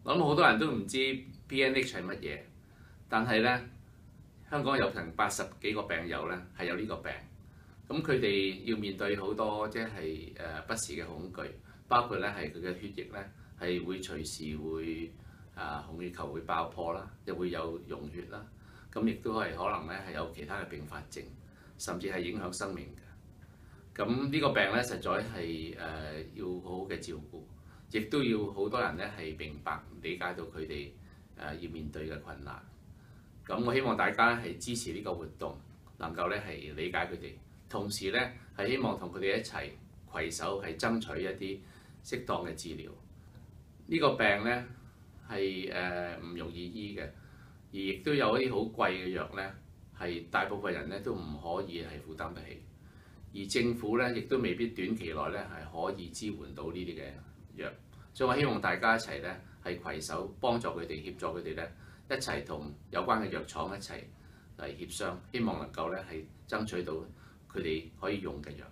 我諗好多人都唔知 PNH 係乜嘢，但係咧香港有成80幾個病友咧係有呢個病，咁佢哋要面對好多即係不時嘅恐懼，包括咧係佢嘅血液咧係會隨時會紅血球會爆破啦，又會有溶血啦，咁亦都係可能咧係有其他嘅併發症，甚至係影響生命嘅。咁呢個病咧實在係要好好嘅照顧。亦都要好多人咧係明白理解到佢哋要面對嘅困難。咁我希望大家係支持呢個活動，能夠咧係理解佢哋，同時咧係希望同佢哋一齊攜手係爭取一啲適當嘅治療。呢個病咧係唔容易醫嘅，而亦都有一啲好貴嘅藥咧，係大部分人咧都唔可以係負擔得起，而政府咧亦都未必短期內咧係可以支援到呢啲嘅藥，所以我希望大家一齊咧係攜手幫助佢哋，協助佢哋咧一齊同有關嘅藥廠一齊嚟協商，希望能夠咧係爭取到佢哋可以用嘅藥。